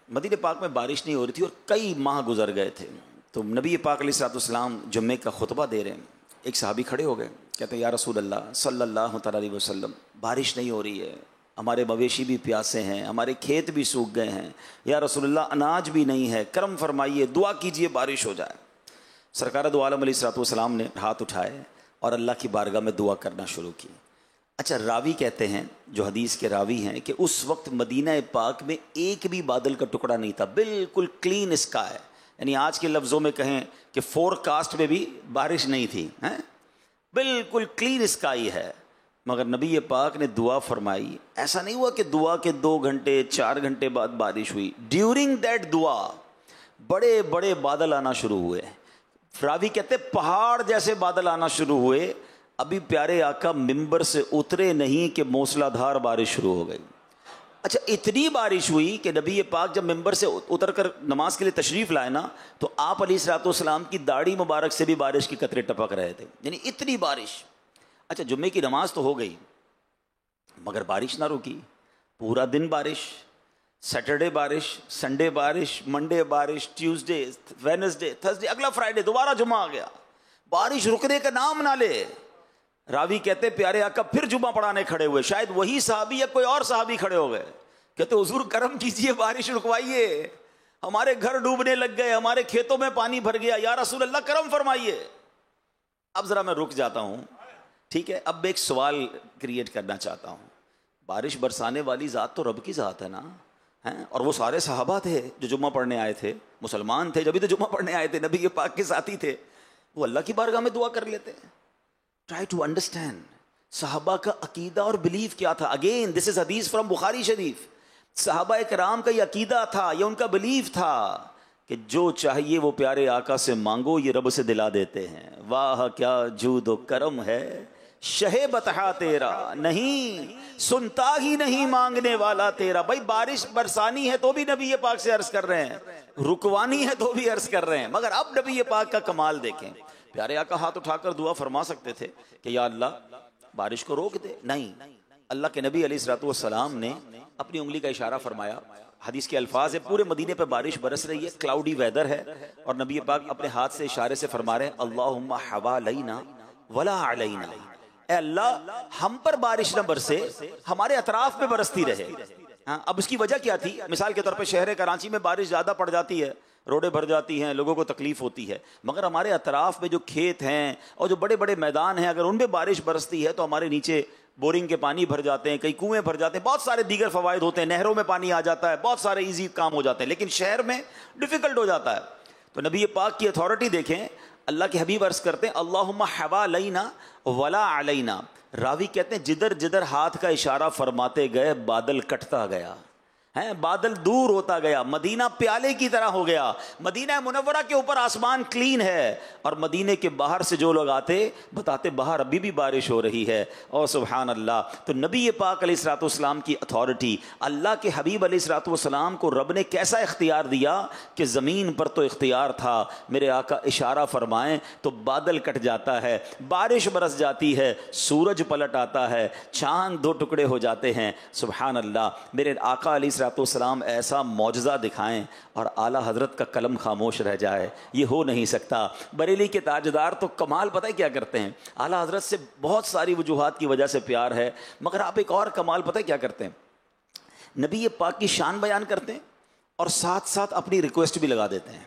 मदीने पाक में बारिश नहीं हो रही थी और कई माह गुजर गए थे। तो नबी पाक अलैहिस्सलाम जुम्मे का खुतबा दे रहे हैं, एक सहाबी खड़े हो गए, कहते हैं या रसूल अल्लाह सल्लल्लाहु अलैहि वसल्लम, बारिश नहीं हो रही है, हमारे मवेशी भी प्यासे हैं, हमारे खेत भी सूख गए हैं, या रसूलल्लाह अनाज भी नहीं है, करम फरमाइए, दुआ कीजिए बारिश हो जाए। सरकार दो आलम अलैहिस्सलाम ने हाथ उठाए और अल्लाह की बारगाह में दुआ करना शुरू की। अच्छा, रावी कहते हैं, जो हदीस के रावी हैं, कि उस वक्त मदीना पाक में एक भी बादल का टुकड़ा नहीं था, बिल्कुल क्लीन स्काई, यानी आज के लफ्ज़ों में कहें कि फोरकास्ट में भी बारिश नहीं थी, हैं, बिल्कुल क्लीन स्काई है। मगर नबी पाक ने दुआ फरमाई। ऐसा नहीं हुआ कि दुआ के 2 घंटे 4 घंटे बाद बारिश हुई, ड्यूरिंग दैट दुआ बड़े बड़े बादल आना शुरू हुए। रावी कहते पहाड़ जैसे बादल आना शुरू हुए। अभी प्यारे आका मिंबर से उतरे नहीं कि मूसलाधार बारिश शुरू हो गई। अच्छा, इतनी बारिश हुई कि नबी पाक जब मिंबर से उतर कर नमाज के लिए तशरीफ़ लाए ना, तो आप अलैहिस्सलाम की दाढ़ी मुबारक से भी बारिश के कतरे टपक रहे थे, यानी इतनी बारिश। अच्छा, जुम्मे की नमाज तो हो गई मगर बारिश ना रुकी, पूरा दिन बारिश, सैटरडे बारिश, संडे बारिश, मंडे बारिश, ट्यूसडे, वेडनेसडे, थर्सडे, अगला फ्राइडे दोबारा जुम्मा आ गया, बारिश रुकने का नाम ना ले। रावी कहते प्यारे आका फिर जुम्मा पढ़ाने खड़े हुए, शायद वही साहबी या कोई और साहबी खड़े हो गए, कहते हुजूर करम कीजिए, बारिश रुकवाइए, हमारे घर डूबने लग गए, हमारे खेतों में पानी भर गया, या रसूल अल्लाह करम फरमाइए। अब जरा मैं रुक जाता हूं, ठीक है, अब एक सवाल क्रिएट करना चाहता हूं। बारिश बरसाने वाली ज़ात तो रब की ज़ात है ना, हैं, और वो सारे सहाबा थे जो जुम्मा पढ़ने आए थे, मुसलमान थे, जब भी तो जुम्मा पढ़ने आए थे, नबी के पाक के साथी थे, वो अल्लाह की बारगाह में दुआ कर लेते हैं। ट्राई टू अंडरस्टैंड सहाबा का अकीदा और बिलीव क्या था। अगेन दिस इज हदीस फ्रॉम बुखारी शरीफ। सहाबा कराम का ये अकीदा था, ये उनका बिलीव था कि जो चाहिए वो प्यारे आका से मांगो, ये रब से दिला देते हैं। वाह क्या जूद व करम है, शहे बतहा तेरा, नहीं सुनता ही नहीं मांगने वाला तेरा। भाई बारिश बरसानी है तो भी नबी पाक से अर्ज कर रहे हैं, रुकवानी है तो भी अर्ज कर रहे हैं, मगर अब नबी पाक का कमाल देखें। प्यारे आका हाथ उठाकर दुआ फरमा सकते थे कि या अल्लाह बारिश को रोक दे, नहीं, अल्लाह के नबी अलैहिस्सलाम ने अपनी उंगली का इशारा फरमाया। हदीस के अल्फाज है, पूरे मदीने पे बारिश बरस रही है, क्लाउडी वेदर है, और नबी पाक अपने हाथ से इशारे से फरमा रहे हैं अल्लाहुम्मा हवालैना वला अलैना, ए अल्लाह हम पर बारिश न बरसे, हमारे अतराफ में बरसती रहे। हाँ, अब उसकी वजह क्या थी? मिसाल के तौर पे शहर कराची में बारिश ज़्यादा पड़ जाती है, रोडें भर जाती हैं, लोगों को तकलीफ होती है, मगर हमारे अतराफ में जो खेत हैं और जो बड़े बड़े मैदान हैं, अगर उनमें बारिश बरसती है तो हमारे नीचे बोरिंग के पानी भर जाते हैं, कई कुएं भर जाते हैं, बहुत सारे दीगर फवायद होते हैं, नहरों में पानी आ जाता है, बहुत सारे ईजी काम हो जाते हैं, लेकिन शहर में डिफ़िकल्ट हो जाता है। तो नबी पाक की अथॉरिटी देखें, अल्लाह के हबीब अर्ज करते हैं अल्लाहुम्मा हवालैना वला अलैना। रावी कहते हैं जिधर जिधर हाथ का इशारा फरमाते गए बादल कटता गया, है, बादल दूर होता गया, मदीना प्याले की तरह हो गया। मदीना मुनव्वरा के ऊपर आसमान क्लीन है, और मदीने के बाहर से जो लोग आते बताते बाहर अभी भी बारिश हो रही है। और सुभान अल्लाह। तो नबी पाक अलैहिस्सलाम की अथॉरिटी, अल्लाह के हबीब अलैहिस्सलाम को रब ने कैसा इख्तियार दिया कि ज़मीन पर तो इख्तियार था, मेरे आका इशारा फरमाएं तो बादल कट जाता है, बारिश बरस जाती है, सूरज पलट आता है, चांद 2 टुकड़े हो जाते हैं। सुभान अल्लाह। मेरे आका अलैहिस्सलाम ऐसा मौजज़ा दिखाएं और आला हज़रत का कलम खामोश रह जाए, ये हो नहीं सकता। बरेली के ताजदार तो कमाल पता है क्या करते हैं, आला हज़रत से बहुत सारी वजूहात की वजह से प्यार है, मगर आप एक और कमाल पता है क्या करते हैं, नबी पाक की शान बयान करते हैं और साथ साथ अपनी रिक्वेस्ट भी लगा देते हैं।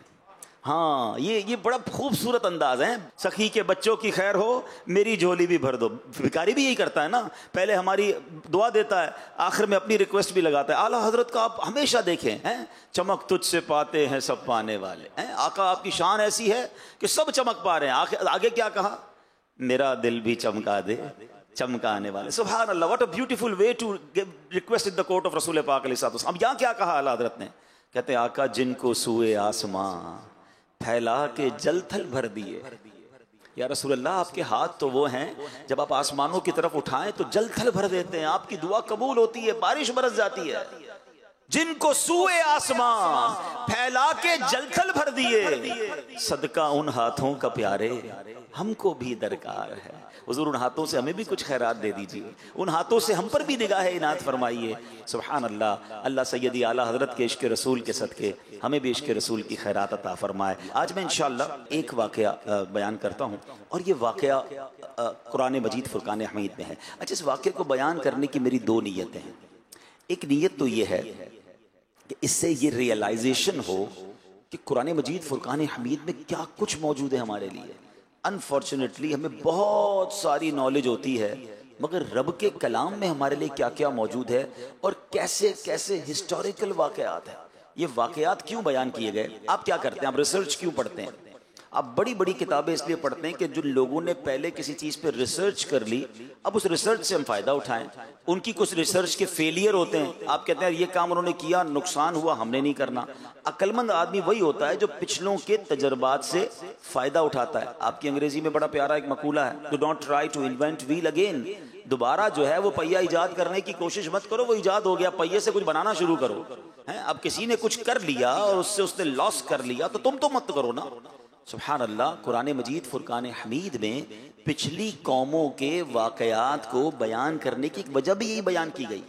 हाँ, ये बड़ा खूबसूरत अंदाज है। सखी के बच्चों की खैर हो, मेरी झोली भी भर दो। भिखारी भी यही करता है ना, पहले हमारी दुआ देता है, आखिर में अपनी रिक्वेस्ट भी लगाता है। आला हजरत का आप हमेशा देखें, हैं, चमक तुझसे पाते हैं सब पाने वाले, हैं, आका आपकी शान ऐसी है कि सब चमक पा रहे हैं। आगे क्या कहा, मेरा दिल भी चमका दे चमकाने वाले। सुभान अल्लाह, what a beautiful way to request in the court of रसूल पाक अलैहिस्सलाम। अब यहाँ क्या कहा आला हजरत ने, कहते आका जिनको सूए आसमां फैला के जल थल भर दिए। या रसूल अल्लाह, आपके हाथ तो वो हैं जब आप आसमानों की तरफ उठाएं तो जल थल भर देते हैं, आपकी दुआ कबूल होती है, बारिश बरस जाती है। जिनको सूए आसमां फैला के जल थल भर दिए, सदका उन हाथों का प्यारे हमको भी दरकार है। हुजूर उन हाथों से हमें भी कुछ खैरात दे दीजिए, उन हाथों से हम पर भी निगाह इनात फरमाइए। सुभान अल्लाह। अल्लाह सैयदी आला हज़रत के इश्क़ रसूल के सदके हमें भी इश्क़ रसूल की खैरात अता फरमाए। आज मैं इंशाअल्लाह एक वाक़या बयान करता हूँ, और ये वाक़या कुरान मजीद फुरकान हमीद में है। अच्छा, इस वाक़े को बयान करने की मेरी दो नीयतें हैं। एक नीयत तो ये है कि इससे ये रियलाइजेशन हो कि कुरान मजीद फुरकान हमीद में क्या कुछ मौजूद है हमारे लिए। अनफॉर्चुनेटली हमें बहुत सारी नॉलेज होती है, मगर रब के कलाम में हमारे लिए क्या क्या मौजूद है और कैसे कैसे हिस्टोरिकल वाक़यात है। ये वाक़यात क्यों बयान किए गए? आप क्या करते हैं? आप रिसर्च क्यों पढ़ते हैं? आप बड़ी बड़ी किताबें इसलिए पढ़ते हैं कि जो लोगों ने पहले किसी चीज़ पे रिसर्च कर ली, अब उस रिसर्च से हम फ़ायदा उठाएं। उनकी कुछ रिसर्च के फेलियर होते हैं, आप कहते हैं ये काम उन्होंने किया, नुकसान हुआ, हमने नहीं करना। अक्लमंद आदमी वही होता है जो पिछलों के तजर्बात से फ़ायदा उठाता है। आपकी अंग्रेजी में बड़ा प्यारा एक मकूला है, do not try to invent wheel again. दोबारा जो है वो पहिया ईजाद करने की कोशिश मत करो, वो ईजाद हो गया, पहिए से कुछ बनाना शुरू करो। हैं, अब किसी ने कुछ कर लिया और उससे उसने लॉस कर लिया, तो तुम तो मत करो ना। सुभान अल्लाह। कुरान मजीद फुरकान हमीद में पिछली कौमों के वाक़यात को बयान करने की एक वजह भी यही बयान की गई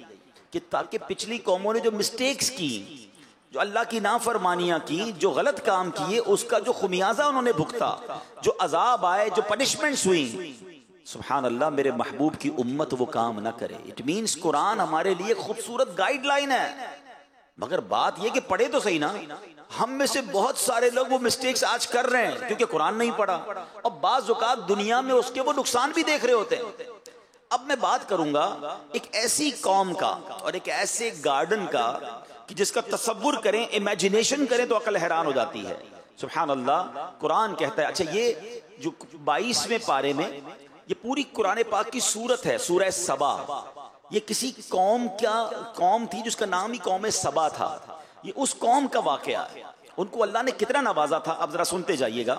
कि ताकि पिछली कौमों ने जो मिस्टेक्स की, जो अल्लाह की नाफरमानियां की, जो गलत काम किए, उसका जो खुमियाजा उन्होंने भुगता, जो अजाब आए, जो पनिशमेंट्स हुई, सुभान अल्लाह, मेरे महबूब की उम्मत वो काम ना करे। इट मीन्स कुरान हमारे लिए खूबसूरत गाइडलाइन है, मगर बात यह कि पढ़े तो सही ना। हम में से बहुत सारे लोग वो मिस्टेक्स आज कर रहे हैं क्योंकि कुरान नहीं पढ़ा, और बाज़ औक़ात दुनिया में उसके वो नुकसान भी देख रहे होते हैं। अब मैं बात करूंगा एक ऐसी कौम का और एक ऐसे गार्डन का कि जिसका तसव्वुर करें, इमेजिनेशन करें तो अकल हैरान हो जाती है। सुभान अल्लाह। कुरान कहता है, अच्छा ये जो 22वें पारे में ये पूरी कुरान पाक की सूरत है, सूरह सबा। ये किसी कौम थी जिसका नाम ही कौम सबा था। ये उस कौम का वाकया है, उनको अल्लाह ने कितना नवाजा था। अब जरा सुनते जाइएगा।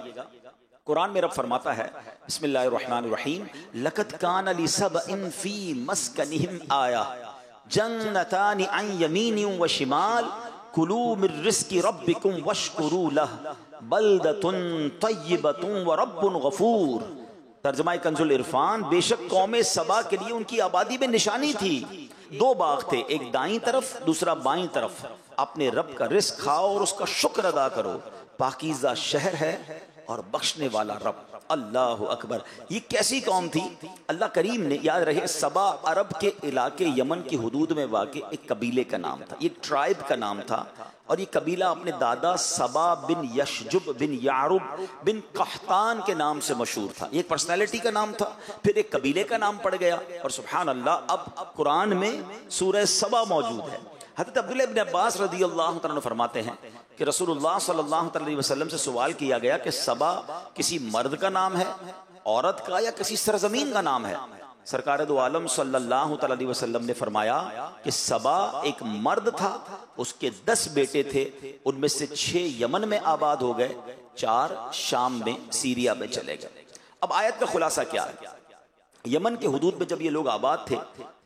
कुरान में रब फरमाता है, बिस्मिल्लाहिर्रहमानिर्रहीम, लक़द कान लिसबइन फी मस्कनिहिम आया जन्नतानि अन यमीनिन व शिमाल कुलू मिर रिज़्क़ि रब्बिकुम वश्कुरू लह बल्दतुन तय्यबतुन व रब्बुन गफूर। तर्जमा कंजुल इरफान, बेशक कौम सबा के लिए उनकी आबादी में निशानी थी। 2 बाग थे, एक दाईं तरफ, दूसरा बाईं तरफ। अपने रब का रिज़्क़ खाओ और उसका शुक्र अदा करो। पाकीज़ा शहर है और बख्शने वाला रब। अल्लाह अकबर। ये कैसी कौम थी? अल्लाह करीम ने, याद रहे, सबा अरब के इलाके यमन की हुदूद में वाक़ एक कबीले का नाम था, ये ट्राइब का नाम था। और ये कबीला अपने दादा सबा बिन यशजुब बिन यारुब बिन कहतान के नाम से मशहूर था। एक पर्सनैलिटी का नाम था, फिर एक कबीले का नाम पड़ गया। और सुभान अल्लाह, अब कुरान में सूरह सबा मौजूद है। हज़रत अब्दुल्लाह इब्न अब्बास रज़ियल्लाहु तआला अन्हु फरमाते हैं कि रसूलुल्लाह सल्लल्लाहु अलैहि वसल्लम से सवाल किया गया कि सबा किसी मर्द का नाम है, औरत का, या किसी सरजमीन का नाम है? सरकार दो आलम सल्लल्लाहु अलैहि वसल्लम ने फरमाया कि सबा एक मर्द था, उसके 10 बेटे थे, उनमें से 6 यमन में आबाद हो गए, 4 शाम में, सीरिया में चले गए। अब आयत का खुलासा क्या है? यमन के हुदूद में जब ये लोग आबाद थे,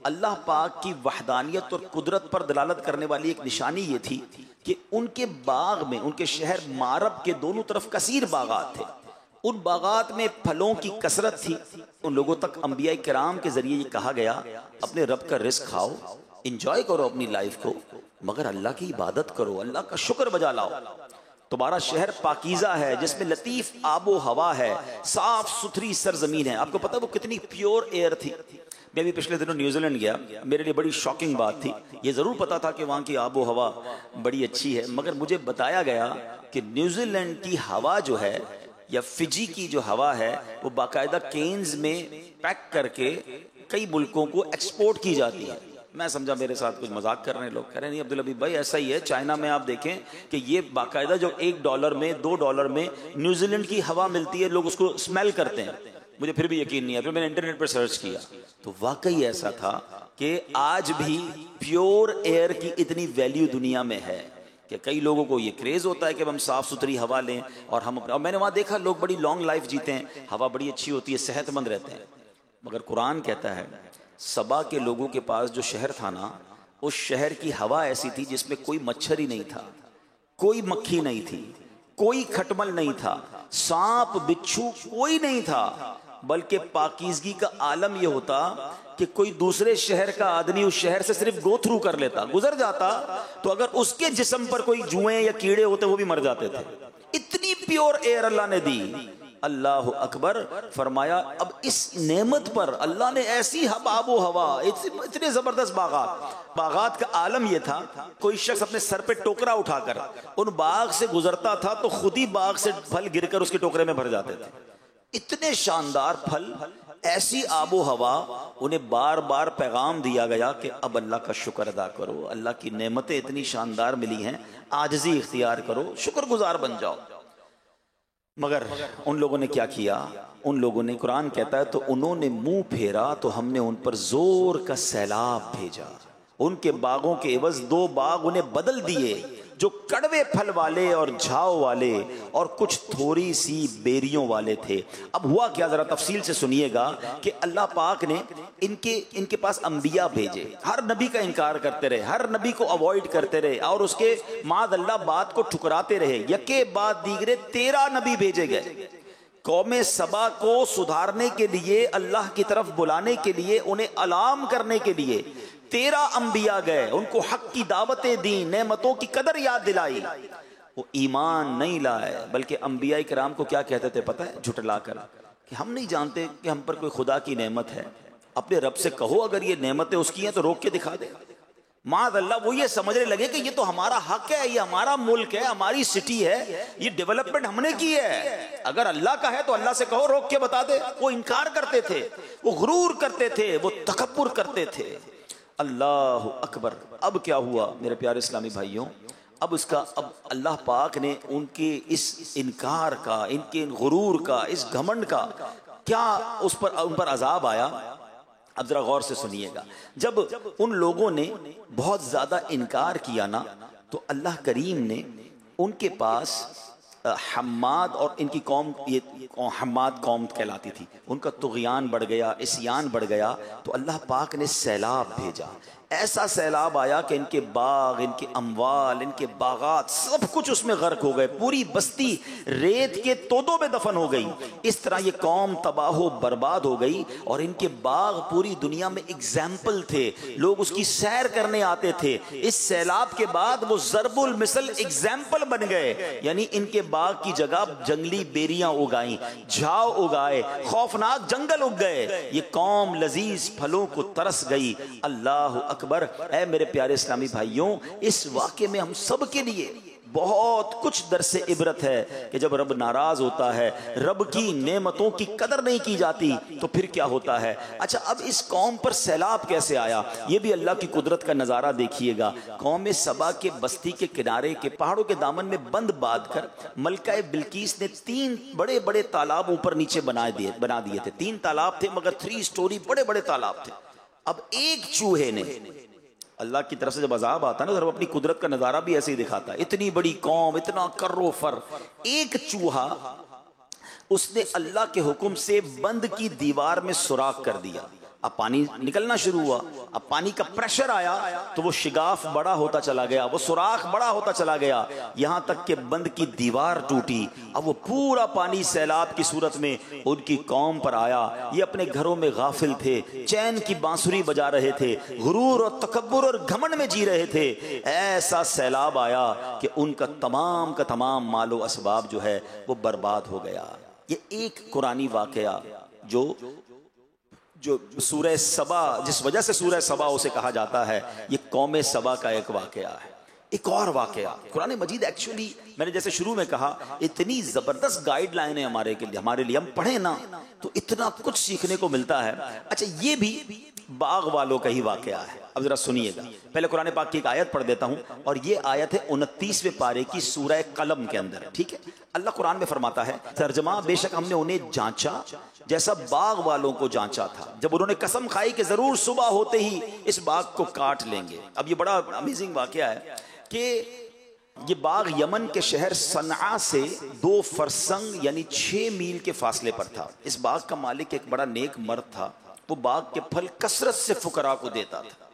अल्लाह पाक की वहदानियत और कुदरत पर दलालत करने वाली एक निशानी ये थी कि उनके बाग में, उनके शहर मारब के दोनों तरफ कसीर बागात थे। उन बागात में फलों की कसरत थी। उन लोगों तक अंबिया किराम के जरिए ये कहा गया, अपने रब का रिज़्क़ खाओ, इंजॉय करो अपनी लाइफ को, मगर अल्लाह की इबादत करो, अल्लाह का शुक्र बजा लाओ। तुम्हारा शहर पाकीज़ा है, जिसमें लतीफ़ आबो हवा है, साफ सुथरी सरजमीन है। आपको पता है वो कितनी प्योर एयर थी? मैं भी पिछले दिनों न्यूजीलैंड गया, मेरे लिए बड़ी शॉकिंग बात थी। ये ज़रूर पता था कि वहाँ की आबो हवा बड़ी अच्छी है, मगर मुझे बताया गया कि न्यूजीलैंड की हवा जो है, या फिजी की जो हवा है, वो बाकायदा केन्स में पैक करके कई मुल्कों को एक्सपोर्ट की जाती है। मैं समझा मेरे साथ कुछ मजाक कर रहे हैं लोग। कह रहे नहीं अब्दुल हबीब भाई, ऐसा ही है। चाइना में आप देखें कि ये बाकायदा जो $1 में, $2 में न्यूजीलैंड की हवा मिलती है, लोग उसको स्मेल करते हैं। मुझे फिर भी यकीन नहीं है, फिर मैंने इंटरनेट पर सर्च किया तो वाकई ऐसा था कि आज भी प्योर एयर की इतनी वैल्यू दुनिया में है कि कई लोगों को ये क्रेज होता है कि हम साफ सुथरी हवा लें। और मैंने वहाँ देखा लोग बड़ी लॉन्ग लाइफ जीते हैं, हवा बड़ी अच्छी होती है, सेहतमंद रहते हैं। मगर कुरान कहता है सबा के लोगों के पास जो शहर था ना, उस शहर की हवा ऐसी थी जिसमें कोई मच्छर ही नहीं था, कोई मक्खी नहीं थी, कोई खटमल नहीं था, सांप बिच्छू कोई नहीं था। बल्कि पाकीज़गी का आलम यह होता कि कोई दूसरे शहर का आदमी उस शहर से सिर्फ गो थ्रू कर लेता, गुजर जाता, तो अगर उसके जिस्म पर कोई जुएं या कीड़े होते वो भी मर जाते थे। इतनी प्योर एयर अल्लाह ने दी। अल्लाह अकबर। फरमाया अब इस नेमत पर अल्लाह ने ऐसी आबो हवा, इतने जबरदस्त बागात का आलम यह था, कोई शख्स अपने सर पे टोकरा उठाकर उन बाग से गुजरता था तो खुद ही बाग से फल गिरकर उसके टोकरे में भर जाते थे। इतने शानदार फल, ऐसी आबो हवा। उन्हें बार बार पैगाम दिया गया कि अब अल्लाह का शुक्र अदा करो, अल्लाह की नेमतें इतनी शानदार मिली हैं, आजिज़ी इख्तियार करो, शुक्रगुजार बन जाओ। मगर उन लोगों ने क्या किया? उन लोगों ने, कुरान कहता है, तो उन्होंने मुंह फेरा तो हमने उन पर जोर का सैलाब भेजा। उनके बागों के एवज 2 बाग उन्हें बदल दिए, जो कड़वे फल वाले और झाव वाले और कुछ थोड़ी सी बेरियों वाले थे। अब हुआ क्या, जरा तफसील से सुनिएगा कि अल्लाह पाक ने इनके पास अंबिया भेजे, हर नबी का इनकार करते रहे, हर नबी को अवॉइड करते रहे और उसके माद अल्लाह बात को ठुकराते रहे। यके बाद दीगरे 13 नबी भेजे गए कौमे सबा को सुधारने के लिए, अल्लाह की तरफ बुलाने के लिए, उन्हें अलाम करने के लिए 13 अंबिया गए, उनको हक की दावतें दी, नेमतों की कदर याद दिलाई। वो ईमान नहीं लाए, बल्कि अंबिया इकराम को क्या कहते थे पता है? झुटला कर कि हम नहीं जानते कि हम पर कोई खुदा की नेमत है। अपने रब से कहो अगर ये नेमतें उसकी हैं तो रोक के दिखा दे। माद अल्लाह वो ये समझने लगे कि ये तो हमारा हक है, ये हमारा मुल्क है, हमारी सिटी है, ये डेवलपमेंट हमने की है, अगर अल्लाह का है तो अल्लाह से कहो, रोक के बता दे। वो इनकार करते थे, वो गुरूर करते थे, वो तकब्बुर करते थे। अल्लाह अकबर। अब क्या हुआ मेरे प्यारे इस्लामी भाइयों? अब अल्लाह पाक ने उनके इस इनकार का, इनके गुरूर का, इस घमंड का क्या उन पर अजाब आया। अब जरा गौर से सुनिएगा। जब उन लोगों ने बहुत ज्यादा इनकार किया ना, तो अल्लाह करीम ने उनके पास हम्माद, और इनकी कौम ये हम्माद कौम कहलाती थी, उनका तुग़यान बढ़ गया, इस्यान बढ़ गया, तो अल्लाह पाक ने सैलाब भेजा। ऐसा सैलाब आया कि इनके बाग, इनके अमवाल, इनके बागात सब कुछ उसमें गर्क हो गए, पूरी बस्ती रेत के तोदों में दफन हो गई। इस तरह ये कौम तबाह बर्बाद हो गई और इनके बाग पूरी दुनिया में एग्जाम्पल थे, लोग उसकी सैर करने आते थे। इस सैलाब के बाद वो ज़रबुल मिसल एग्जाम्पल बन गए, यानी इनके बाग की जगह जंगली बेरियां उगाई, झाव उगाए, खौफनाक जंगल उग गए। ये कौम लजीज फलों को तरस गई। अल्लाह अकबर। ऐ मेरे प्यारे इस्लामी भाइयों, इस वाक़े में हम सब के लिए बहुत कुछ दरसे इबरत है कि जब रब नाराज होता है, रब की नेमतों की कदर नहीं की जाती, तो फिर क्या होता है। अच्छा, अब इस कौम पर सैलाब कैसे आया, ये भी अल्लाह की कुदरत का नज़ारा देखिएगा। कौम सबा के बस्ती के किनारे के पहाड़ों के दामन में बंद बांध कर मलका बिल्कीस ने 3 बड़े बड़े तालाब ऊपर नीचे बना दिए थे। 3 तालाब थे, मगर 3 स्टोरी बड़े बड़े तालाब थे। अब एक चूहे ने, अल्लाह की तरफ से जब अजाब आता है ना, तो अपनी कुदरत का नजारा भी ऐसे ही दिखाता है। इतनी बड़ी कौम, इतना कर्रो फर, एक चूहा उसने अल्लाह के हुक्म से बंद की दीवार में सुराख कर दिया। अब पानी निकलना शुरू हुआ, अब पानी का प्रेशर आया तो वो शिगाफ बड़ा होता चला गया, वो सुराख बड़ा होता चला गया, यहां तक कि बंद की दीवार टूटी। अब वो पूरा पानी सैलाब की सूरत में उनकी कौम पर आया। ये अपने घरों में गाफिल थे, चैन की बांसुरी बजा रहे थे, गुरूर और तकब्बुर और घमंड में जी रहे थे। ऐसा सैलाब आया कि उनका तमाम का तमाम मालो असबाब जो है वो बर्बाद हो गया। ये एक कुरानी वाकया जो सूरह सबा, जिस वजह से सूरह सबा उसे कहा जाता है, ये कौमे सबा का एक वाकया है। एक और वाकया कुरान मजीद, एक्चुअली मैंने जैसे शुरू में कहा, इतनी जबरदस्त गाइडलाइन है हमारे लिए, हम पढ़े ना तो इतना कुछ सीखने को मिलता है। अच्छा, ये भी बाग वालों का ही वाकया है। अब जरा सुनिएगा, पहले कुरान पाक की एक आयत पढ़ देता हूं, और ये आयत है 29वें पारे की सूरह कलम के अंदर। ठीक है, अल्लाह कुरान में फरमाता है, तर्जमा, बेशक हमने उन्हें जांचा जैसा बाग वालों को जांचा था, जब उन्होंने कसम खाई कि जरूर सुबह होते ही इस बाग को काट लेंगे। अब ये बड़ा अमेजिंग वाकया है कि ये बाग यमन के शहर सनआ से 2 फरसंग यानी 6 मील के फासले पर था। इस बाग का मालिक एक बड़ा नेक मर्द था। वो बाग के फल कसरत से फुकरा को देता था,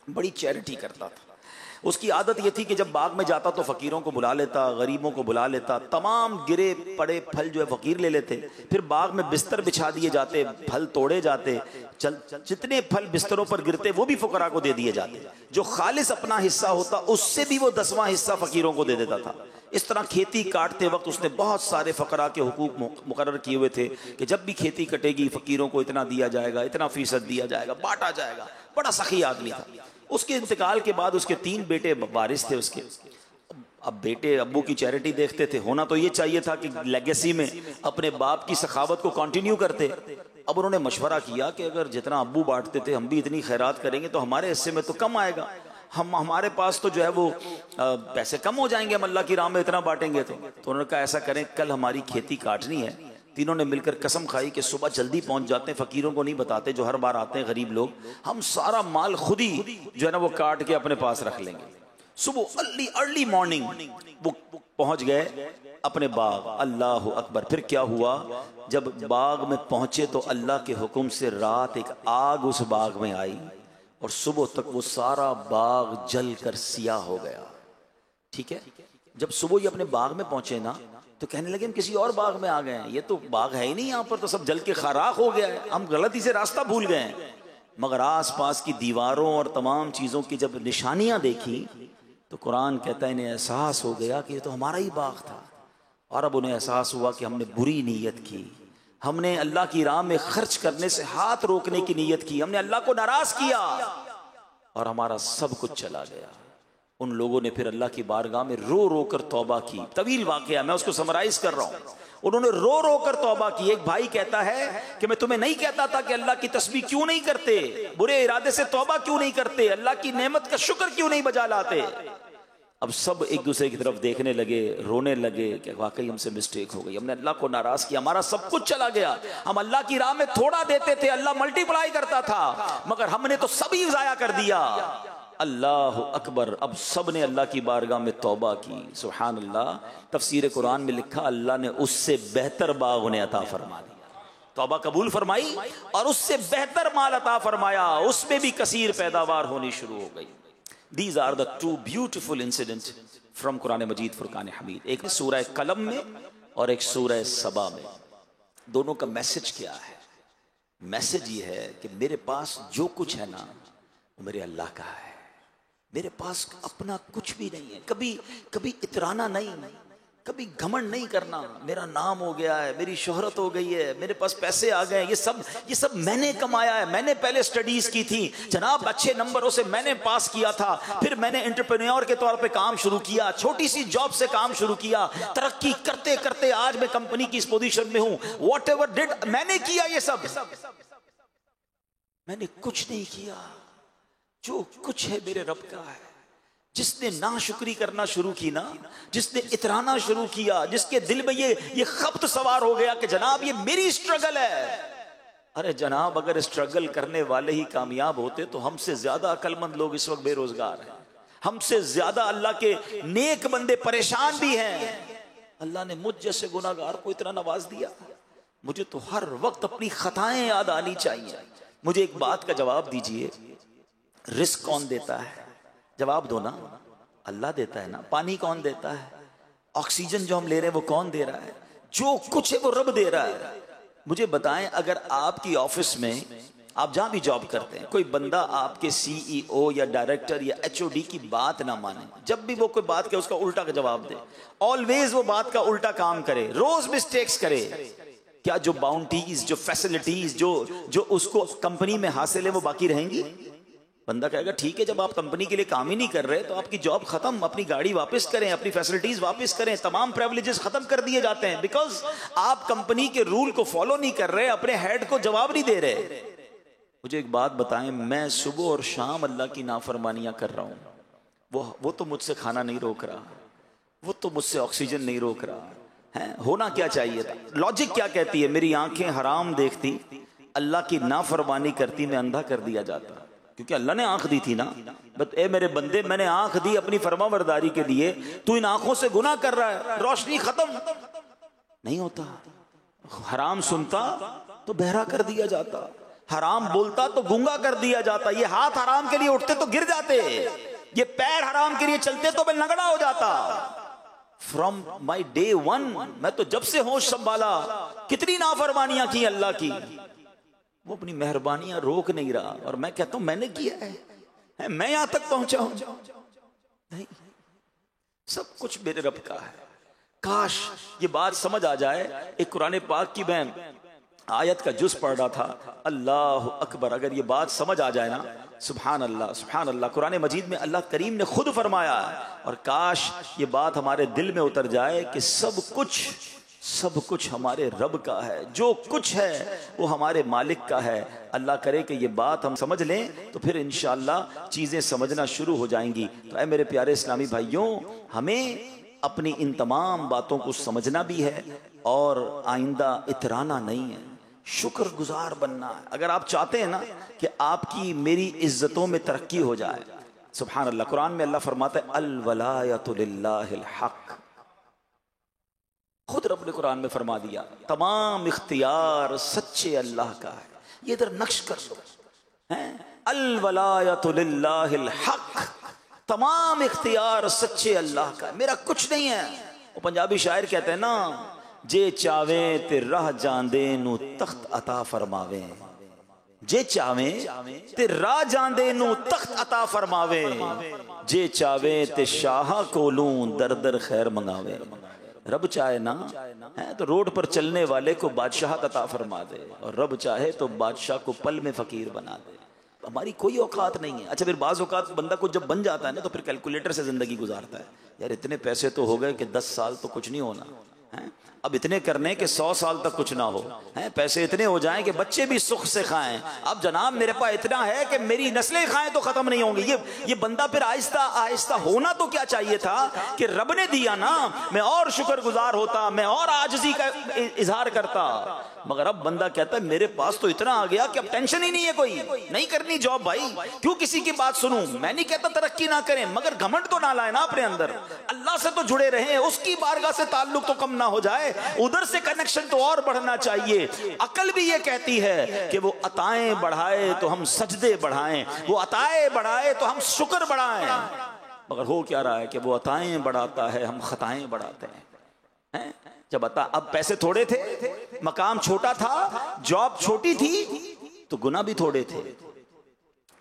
बड़ी चैरिटी करता था। उसकी आदत ये थी कि जब बाग में जाता तो फ़कीरों को बुला लेता, गरीबों को बुला लेता, तमाम गिरे पड़े फल जो है फ़कीर ले लेते, फिर बाग में बिस्तर बिछा दिए जाते, फल तोड़े जाते, जितने फल बिस्तरों पर गिरते वो भी फ़ुकरा को दे दिए जाते, जो खालिस अपना हिस्सा होता उससे भी वो 10वां हिस्सा फ़कीरों को दे देता था। इस तरह खेती काटते वक्त उसने बहुत सारे फ़करा के हुकूक मुकर्रर किए हुए थे कि जब भी खेती कटेगी फ़कीरों को इतना दिया जाएगा, इतना फ़ीसद दिया जाएगा, बांटा जाएगा। बड़ा सखी आदमी था। उसके इंतकाल के बाद उसके 3 बेटे वारिस थे उसके। अब बेटे अब्बू की चैरिटी देखते थे, होना तो ये चाहिए था कि लेगेसी में अपने बाप की सखावत को कंटिन्यू करते। अब उन्होंने मशवरा किया कि अगर जितना अब्बू बांटते थे हम भी इतनी खैरात करेंगे तो हमारे हिस्से में तो कम आएगा, हमारे पास तो जो है वो पैसे कम हो जाएंगे, हम अल्लाह की राह में इतना बांटेंगे तो उन्होंने कहा ऐसा करें, कल हमारी खेती काटनी है। तीनों ने मिलकर कसम खाई कि सुबह जल्दी पहुंच जाते हैं, फकीरों को नहीं बताते जो हर बार आते हैं गरीब लोग, हम सारा माल खुद ही जो है ना वो काट के अपने पास रख लेंगे। सुबह अर्ली मॉर्निंग वो पहुंच गए अपने बाग। अल्लाह अकबर। फिर क्या हुआ, जब बाग में पहुंचे तो अल्लाह के हुक्म से रात एक आग उस बाग में आई और सुबह तक वो सारा बाग जल कर सियाह हो गया। ठीक है, जब सुबह ये अपने बाग में पहुंचे ना तो कहने लगे हम किसी और बाग में आ गए हैं, ये तो बाग है ही नहीं, यहाँ पर तो सब जल के खाराख हो गया है, हम गलती से रास्ता भूल गए हैं। मगर आसपास की दीवारों और तमाम चीज़ों की जब निशानियां देखी तो कुरान कहता है इन्हें एहसास हो गया कि ये तो हमारा ही बाग था। और अब उन्हें एहसास हुआ कि हमने बुरी नीयत की, हमने अल्लाह की राह में खर्च करने से हाथ रोकने की नीयत की, हमने अल्लाह को नाराज किया और हमारा सब कुछ चला गया। उन लोगों ने फिर अल्लाह की बारगाह में रो रो कर तौबा की। तवील वाकया, मैं उसको समराइज कर रहा हूं। उन्होंने रो रो कर तौबा की। एक भाई कहता है कि मैं तुम्हें नहीं कहता था कि अल्लाह की तस्बीह क्यों नहीं करते, बुरे इरादे से तौबा क्यों नहीं करते, अल्लाह की नेमत का शुक्र क्यों नहीं बजा लाते। अब सब एक दूसरे की तरफ देखने लगे, रोने लगे कि वाकई हमसे मिस्टेक हो गई, हमने अल्लाह को नाराज किया, हमारा सब कुछ चला गया। हम अल्लाह की राह में थोड़ा देते थे, अल्लाह मल्टीप्लाई करता था, मगर हमने तो सभी जाया कर दिया। अल्लाह अकबर। अब सब ने अल्लाह की बारगाह में तौबा की। सुभान अल्लाह। तफसीर कुरान में लिखा अल्लाह ने उससे बेहतर बाग उन्हें अता फरमा दिया। तौबा कबूल फरमाई और उससे बेहतर माल अता फरमाया, उसमें भी कसीर पैदावार होनी शुरू हो गई। These are the two beautiful incidents from Quran मजीद फुरकान हमीद। एक सूरह कलम में और एक सूरह सबा में। दोनों का मैसेज क्या है? मैसेज ये है कि मेरे पास जो कुछ है ना वो मेरे अल्लाह का है, मेरे पास अपना कुछ भी नहीं है। कभी इतराना नहीं, कभी घमंड नहीं करना, मेरा नाम हो गया है, मेरी शोहरत हो गई है, मेरे पास पैसे आ गए, ये सब मैंने कमाया है, मैंने पहले स्टडीज की थी जनाब, अच्छे नंबरों से मैंने पास किया था, फिर मैंने एंटरप्रेन्योर के तौर पे काम शुरू किया, छोटी सी जॉब से काम शुरू किया, तरक्की करते करते आज मैं कंपनी की इस पोजीशन में हूं। वॉट एवर डिड, मैंने किया ये सब, मैंने कुछ नहीं किया। जो कुछ है मेरे रब का है। जिसने नाशुक्री करना शुरू की ना, जिसने इतराना शुरू किया, जिसके दिल में ये खप्त सवार हो गया कि जनाब ये मेरी स्ट्रगल है। अरे जनाब, अगर स्ट्रगल करने वाले ही कामयाब होते तो हमसे ज्यादा अक्लमंद लोग इस वक्त बेरोजगार हैं, हमसे ज्यादा अल्लाह के नेक बंदे परेशान भी हैं। अल्लाह ने मुझ जैसे गुनाहगार को इतना नवाज दिया। मुझे तो हर वक्त अपनी खताएं याद आनी चाहिए। मुझे एक बात का जवाब दीजिए, रिस्क कौन देता है? जवाब दो ना। अल्लाह देता है ना। पानी कौन देता है? ऑक्सीजन जो हम ले रहे हैं वो कौन दे रहा है? जो कुछ है वो रब दे रहा है। मुझे बताएं, अगर आपकी ऑफिस में आप जहां भी जॉब करते हैं, कोई बंदा आपके सीईओ या डायरेक्टर या एचओडी की बात ना माने, जब भी वो कोई बात करे उसका उल्टा का जवाब दे, ऑलवेज वो बात का उल्टा काम करे, रोज मिस्टेक्स करे, क्या जो बाउंटीज, जो फैसिलिटीज जो उसको कंपनी में हासिल है वो बाकी रहेंगी? बंदा कहेगा ठीक है, जब आप कंपनी के लिए काम ही नहीं कर रहे तो आपकी जॉब खत्म, अपनी गाड़ी वापस करें, अपनी फैसिलिटीज वापस करें, तमाम प्रिविलेजेस खत्म कर दिए जाते हैं, बिकॉज आप कंपनी के रूल को फॉलो नहीं कर रहे, अपने हेड को जवाब नहीं दे रहे। मुझे एक बात बताएं, मैं सुबह और शाम अल्लाह की नाफरमानियां कर रहा हूं, वो तो मुझसे खाना नहीं रोक रहा, वो तो मुझसे ऑक्सीजन नहीं रोक रहा है। होना क्या चाहिए था? लॉजिक क्या कहती है? मेरी आंखें हराम देखती, अल्लाह की नाफरमानी करती, मैं अंधा कर दिया जाता, क्योंकि अल्लाह ने आंख दी थी ना। बट ए मेरे बंदे, मैंने आंख दी अपनी फरमाबरदारी के लिए, तू इन आंखों से गुनाह कर रहा है, रोशनी खत्म नहीं होता। हराम सुनता तो बहरा कर दिया जाता, हराम बोलता तो गूंगा कर दिया जाता, ये हाथ हराम के लिए उठते तो गिर जाते, ये पैर हराम के लिए चलते तो मैं लगड़ा हो जाता। फ्रॉम माई डे वन, मैं तो जब से होश संभाला कितनी नाफरमानियां की अल्लाह की, वो अपनी मेहरबानियां रोक नहीं रहा। और मैं कहता हूं मैंने किया है मैं यहां तक पहुंचा हूं? नहीं, सब कुछ मेरे रब का है। काश ये बात समझ आ जाए। एक कुरान पाक की मैं आयत का जुज पढ़ रहा था, अल्लाह अकबर, अगर ये बात समझ आ जाए ना, सुभान अल्लाह सुभान अल्लाह। कुरान मजीद में अल्लाह करीम ने खुद फरमाया है, और काश ये बात हमारे दिल में उतर जाए कि सब कुछ हमारे रब का है, जो कुछ है वो हमारे मालिक का है। अल्लाह करे कि ये बात हम समझ लें तो फिर इंशाअल्लाह चीज़ें समझना शुरू हो जाएंगी। तो ऐ मेरे प्यारे इस्लामी भाइयों, हमें अपनी इन तमाम बातों को समझना भी है और आइंदा इतराना नहीं है, शुक्रगुजार बनना है। अगर आप चाहते हैं ना कि आपकी मेरी इज्जतों में तरक्की हो जाए, सुभान अल्लाह, कुरान में अल्लाह फरमाता है अल वलायतु लिल्लाहिल हक। खुद रब ने कुरान में फरमा दिया तमाम इख्तियार सच्चे अल्लाह का है। ये इधर नक्श कर लो, अल वलायतु लिल्लाहिल हक, तमाम इख्तियार सच्चे अल्लाह का, मेरा कुछ नहीं है। वो पंजाबी शायर कहते हैं ना, जे चावे ते राह जांदे नू तख्त अता फरमावे, जे चावे ते राह जांदे नू तख्त अता फरमावे, जे चावे ते शाह कोलू दर दर खैर मंगावे। रब चाहे ना है तो रोड पर चलने वाले को बादशाह अता फरमा दे, और रब चाहे तो बादशाह को पल में फकीर बना दे। हमारी कोई औकात नहीं है। अच्छा, फिर बाज़ औकात बंदा को जब बन जाता है ना तो फिर कैलकुलेटर से जिंदगी गुजारता है, यार इतने पैसे तो हो गए कि 10 साल तो कुछ नहीं होना है, अब इतने करने के 100 साल तक कुछ ना हो, हैं पैसे इतने हो जाएं कि बच्चे भी सुख से खाएं। अब जनाब मेरे पास इतना है कि मेरी नस्लें खाएं तो खत्म नहीं होंगी। ये बंदा फिर आहिस्ता आहिस्ता होना तो क्या चाहिए था कि रब ने दिया ना, मैं और शुक्रगुजार होता, मैं और आजिज़ी का इजहार करता। मगर अब बंदा कहता है मेरे पास तो इतना आ गया कि अब टेंशन ही नहीं है, कोई नहीं करनी जॉब भाई, क्यों किसी की बात सुनूं। मैं नहीं कहता तरक्की ना करें, मगर घमंड तो ना लाए ना अपने अंदर, अल्लाह से तो जुड़े रहें, उसकी बारगाह से ताल्लुक तो कम ना हो जाए, उधर से कनेक्शन तो और बढ़ना चाहिए। अकल भी ये कहती है कि वो अताएं बढ़ाए तो हम सजदे बढ़ाएं, वो अताएं बढ़ाए तो हम शुक्र बढ़ाएं। मगर हो क्या रहा है कि वो अताएं बढ़ाता है, हम खताएं बढ़ाते हैं। जब अब पैसे थोड़े थे, मकाम छोटा था, जॉब छोटी थी, तो गुनाह भी थोड़े थे।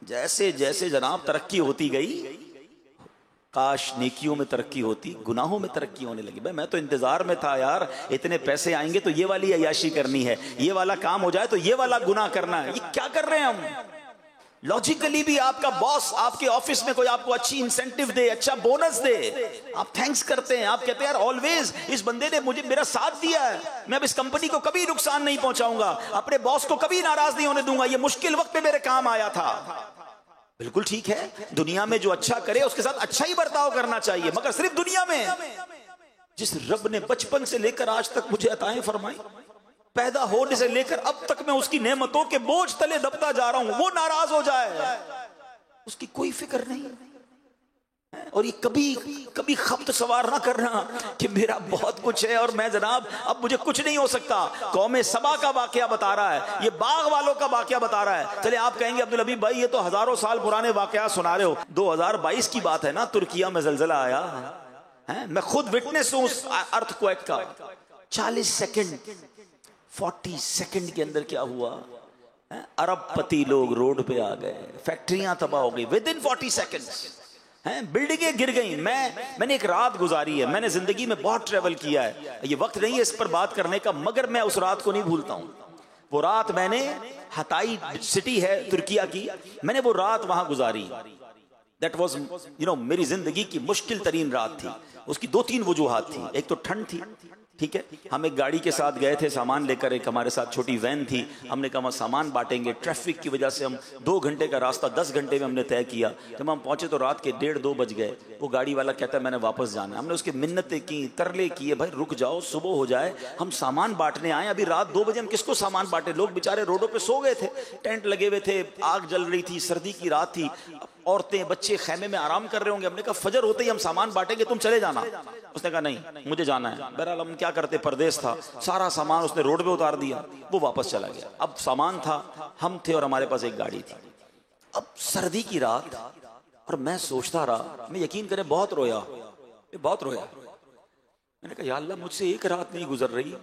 जैसे जैसे जनाब तरक्की होती गई, काश नेकियों में तरक्की होती, गुनाहों में तरक्की होने लगी। भाई मैं तो इंतजार में था यार, इतने पैसे आएंगे तो ये वाली अय्याशी करनी है, ये वाला काम हो जाए तो ये वाला गुनाह करना है। ये क्या कर रहे हैं हम? लॉजिकली भी आपका बॉस आपके ऑफिस में कोई आपको अच्छी इंसेंटिव दे, अच्छा बोनस दे, आप थैंक्स करते हैं, आप कहते हैं यार ऑलवेज इस बंदे ने मुझे मेरा साथ दिया है, मैं अब इस कंपनी को कभी नुकसान नहीं पहुंचाऊंगा, अपने बॉस को कभी नाराज नहीं होने दूंगा, ये मुश्किल वक्त में मेरे काम आया था। बिल्कुल ठीक है, दुनिया में जो अच्छा करे उसके साथ अच्छा ही बर्ताव करना चाहिए, मगर सिर्फ दुनिया में। जिस रब ने बचपन से लेकर आज तक मुझे अताएं फरमाई, पैदा होने से लेकर अब तक मैं उसकी नेमतों के बोझ तले दबता जा रहा हूं, वो नाराज हो जाए उसकी कोई फिक्र नहीं। और ये कभी खप्त सवार ना करना कि मेरा बहुत कुछ है और मैं जनाब अब मुझे कुछ नहीं हो सकता। कौमे सबा का वाकया बता रहा है, ये बाग वालों का वाकया बता रहा है। चले आप कहेंगे अब्दुल हबीब भाई ये तो हजारों साल पुराने वाकया सुना रहे हो, 2022 की बात है ना, तुर्किया में जलजला आया है, मैं खुद विटनेस हूं उस अर्थक्वेक का। 40 सेकंड 40 सेकंड के अंदर क्या हुआ, अरबपति लोग रोड पे आ गए, फैक्ट्रियां तबाह हो गई विद इन 40 सेकंड्स, बिल्डिंगें गिर गई। मैंने एक रात गुजारी है, मैंने जिंदगी में बहुत ट्रेवल किया है, ये वक्त नहीं है इस पर बात करने का, मगर मैं उस रात को नहीं भूलता हूं। वो रात मैंने हताई सिटी है तुर्किया की, मैंने वो रात वहां गुजारी। दैट वाज मेरी जिंदगी की मुश्किल तरीन रात थी। उसकी 2-3 वजूहात थी। एक तो ठंड थी, ठीक है, हम एक गाड़ी के साथ गए थे सामान लेकर, एक हमारे साथ छोटी वैन थी, हमने कहा सामान बांटेंगे। ट्रैफिक की वजह से हम 2 घंटे का रास्ता 10 घंटे में हमने तय किया। जब हम पहुंचे तो रात के 1:30-2 बज गए। वो गाड़ी वाला कहता है मैंने वापस जाना है। हमने उसकी मिन्नतें की, तरले किए, भाई रुक जाओ, सुबह हो जाए, हम सामान बांटने आए, अभी रात 2 बजे हम किसको सामान बांटे। लोग बेचारे रोडों पे सो गए थे, टेंट लगे हुए थे, आग जल रही थी, सर्दी की रात थी, औरतें बच्चे खेमे में आराम कर रहे होंगे। हमने कहा फजर होते ही हम सामान बांटेंगे, तुम चले जाना। उसने कहा नहीं मुझे जाना है। बहरहाल हम क्या करते, परदेश था, सारा सामान उसने रोड पे उतार दिया, वो वापस चला गया। अब सामान था, हम थे और हमारे पास एक गाड़ी थी। अब सर्दी की रात, और मैं सोचता रहा, मैं यकीन करें बहुत रोया, बहुत रोया। मैंने कहा या अल्लाह मुझसे एक रात नहीं गुजर रही,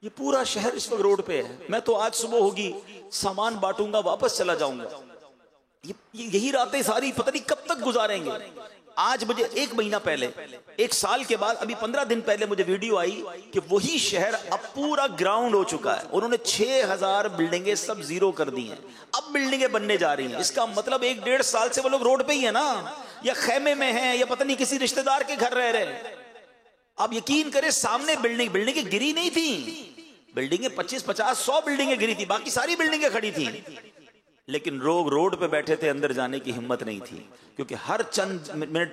ये पूरा शहर इस वक्त रोड पे है, मैं तो आज सुबह होगी सामान बांटूंगा वापस चला जाऊंगा, यही रातें सारी पता नहीं कब तक गुजारेंगे। आज मुझे 1 महीना पहले, 1 साल के बाद, अभी 15 दिन पहले मुझे वीडियो आई कि वही शहर अब पूरा ग्राउंड हो चुका है। उन्होंने 6000 बिल्डिंगें सब जीरो कर दी हैं, अब बिल्डिंगें बनने जा रही हैं। इसका मतलब 1-1.5 साल से वो लोग रोड पे ही है ना, या खेमे में हैं, या पता नहीं किसी रिश्तेदार के घर रह रहे। आप यकीन करें सामने बिल्डिंगें गिरी नहीं थी, बिल्डिंगें 25, 50, 100 बिल्डिंगें गिरी थी, बाकी सारी बिल्डिंगें खड़ी थी। लेकिन लोग रोड पे बैठे थे, अंदर जाने की हिम्मत नहीं थी, क्योंकि हर चंद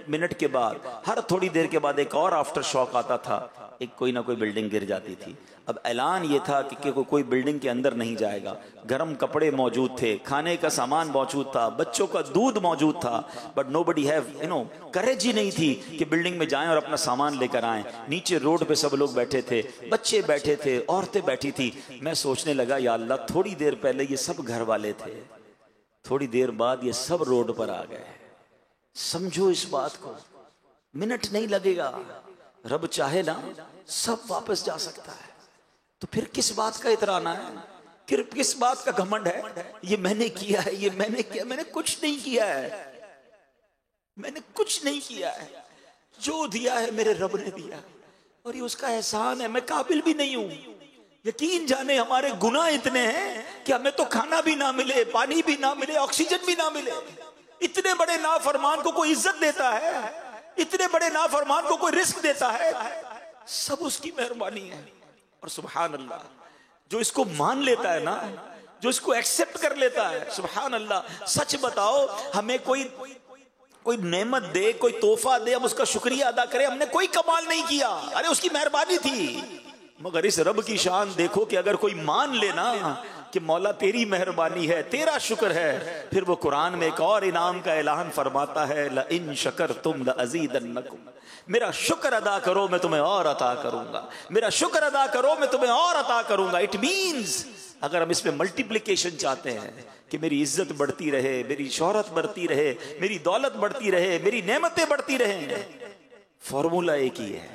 मिनट के बाद, हर थोड़ी देर के बाद एक और आफ्टर शॉक आता था, एक कोई ना कोई बिल्डिंग गिर जाती थी। अब ऐलान ये था कि कोई बिल्डिंग के अंदर नहीं जाएगा। गर्म कपड़े मौजूद थे, खाने का सामान मौजूद था, बच्चों का दूध मौजूद था, बट नोबडी हैव करेज ही नहीं थी कि बिल्डिंग में जाएं और अपना सामान लेकर आएं। नीचे रोड पे सब लोग बैठे थे, बच्चे बैठे थे, औरतें बैठी थी। मैं सोचने लगा या अल्लाह, थोड़ी देर पहले ये सब घर वाले थे, थोड़ी देर बाद ये सब रोड पर आ गए। समझो इस बात को, मिनट नहीं लगेगा, रब चाहे ना सब वापस जा सकता है। तो फिर किस बात का इतराना है, फिर किस बात का घमंड है, ये मैंने किया है, ये मैंने किया। मैंने कुछ नहीं किया है, मैंने कुछ नहीं किया है। जो दिया है मेरे रब ने दिया, और ये उसका एहसान है। मैं काबिल भी नहीं हूं। यकीन जाने हमारे गुनाह इतने हैं कि हमें तो खाना भी ना मिले, पानी भी ना मिले, ऑक्सीजन भी ना मिले। इतने बड़े नाफरमान को कोई इज्जत देता है, इतने बड़े नाफरमान को कोई रिस्क देता है, सब उसकी मेहरबानी है। और सुभान अल्लाह, जो इसको मान लेता है ना, जो इसको एक्सेप्ट कर लेता है, सुभान अल्लाह। सच बताओ, हमें कोई नेमत दे, कोई तोहफा दे, हम उसका शुक्रिया अदा करें, हमने कोई कमाल नहीं किया, अरे उसकी मेहरबानी थी। मगर इस रब की शान देखो कि अगर कोई मान लेना कि मौला तेरी मेहरबानी है, तेरा शुक्र है, फिर वो कुरान में एक और इनाम का ऐलान फरमाता है, ला इन शकरतुम लअज़ीदन्नकुम। मेरा शुक्र अदा करो, मैं तुम्हें और अता करूंगा। मेरा शुक्र अदा करो, मैं तुम्हें और अता करूंगा। इट मीन्स अगर हम इसमें मल्टीप्लिकेशन चाहते हैं कि मेरी इज्जत बढ़ती रहे, मेरी शोहरत बढ़ती रहे, मेरी दौलत बढ़ती रहे, मेरी नेमतें बढ़ती रहे, फॉर्मूला एक ही है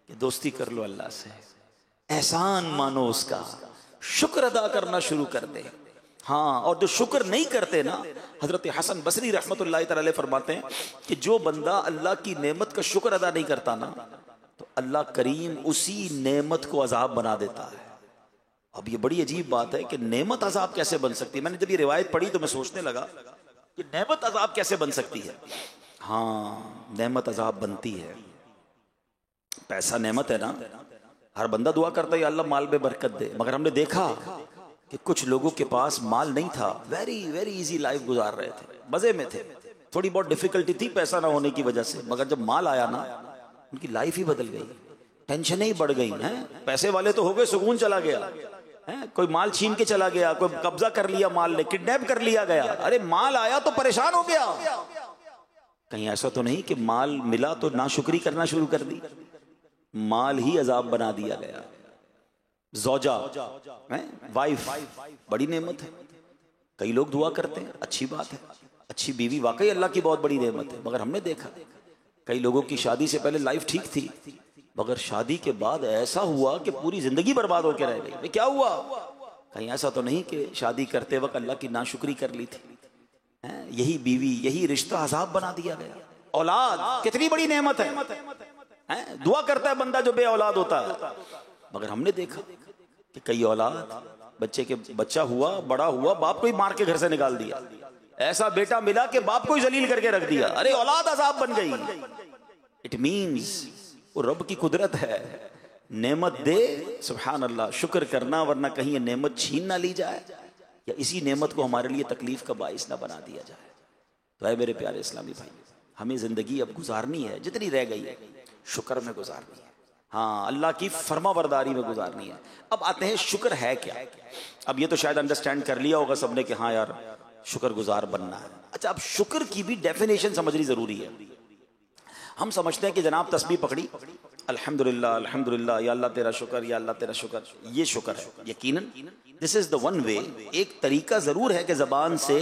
कि दोस्ती कर लो अल्लाह से, एहसान मानो उसका, शुक्र अदा करना शुरू कर दे। हाँ, और जो शुक्र नहीं करते ना, हजरत हसन बसरी रहमतुल्लाह तआला फरमाते हैं कि जो बंदा अल्लाह की नेमत का शुक्र अदा नहीं करता ना, तो अल्लाह करीम उसी नेमत को अजाब बना देता है। अब ये बड़ी अजीब बात है कि नेमत अजाब कैसे बन सकती है। मैंने जब ये रिवायत पढ़ी तो मैं सोचने लगा कि नेमत अजाब कैसे बन सकती है। हाँ, नेमत अजाब बनती है। पैसा नेमत है ना, हर बंदा दुआ करता है अल्लाह माल में बरकत दे, मगर हमने देखा कि कुछ लोगों के पास माल नहीं था, वेरी वेरी इजी लाइफ गुजार रहे थे, मजे में थे, थोड़ी बहुत डिफिकल्टी थी पैसा ना होने की वजह से, मगर जब माल आया ना, उनकी लाइफ ही बदल गई, टेंशन ही बढ़ गई हैं। पैसे वाले तो हो गए, सुकून चला गया है, कोई माल छीन के चला गया, कोई कब्जा कर लिया, माल ने किडनैप कर लिया गया। अरे माल आया तो परेशान हो गया। कहीं ऐसा तो नहीं कि माल मिला तो नाशुक्री करना शुरू कर दी, माल ही अजाब बना दिया गया। ज़ौजा वाइफ बड़ी नेमत है, कई लोग दुआ करते हैं, अच्छी बात है, अच्छी बीवी वाकई अल्लाह की बहुत बड़ी नेमत है। मगर हमने देखा कई लोगों की शादी से पहले लाइफ ठीक थी, मगर शादी के बाद ऐसा हुआ कि पूरी जिंदगी बर्बाद होकर रह गई। क्या हुआ? कहीं ऐसा तो नहीं कि शादी करते वक्त अल्लाह की नाशुक्री कर ली थी, यही बीवी, यही रिश्ता अजाब बना दिया गया। औलाद कितनी बड़ी नेमत है, दुआ करता है बंदा जो बे औलाद होता है, मगर हमने देखा कि कई औलाद, बच्चा हुआ, बड़ा हुआ, बाप को ही मार के घर से निकाल दिया। ऐसा बेटा मिला कि बाप को ही जलील करके रख दिया। अरे औलाद अजाब बन गई। इट मीन्स वो रब की कुदरत है, नेमत दे, सुभान अल्लाह, शुक्र करना, वरना कहीं ये नेमत छीन ना ली जाए या इसी नेमत को हमारे लिए तकलीफ का बाइस ना बना दिया जाए। तो है मेरे प्यारे इस्लामी भाई, हमें जिंदगी अब गुजारनी है, जितनी रह गई है शुक्र में गुजारनी है। हाँ, अल्लाह की फरमाबरदारी में गुजारनी है। अब आते हैं शुक्र है क्या। अब ये तो शायद अंडरस्टैंड कर लिया होगा सबने कि हाँ यार शुक्र गुजार बनना है। अच्छा, अब शुक्र की भी डेफिनेशन समझनी जरूरी है। हम समझते हैं कि जनाब तस्बीह पकड़ी, अल्हम्दुलिल्लाह अल्हम्दुलिल्लाह, या अल्लाह तेरा शुक्र, या अल्लाह तेरा शुक्र, ये शुक्र है। यकीनन this is the one way. एक तरीका जरूर है कि जबान से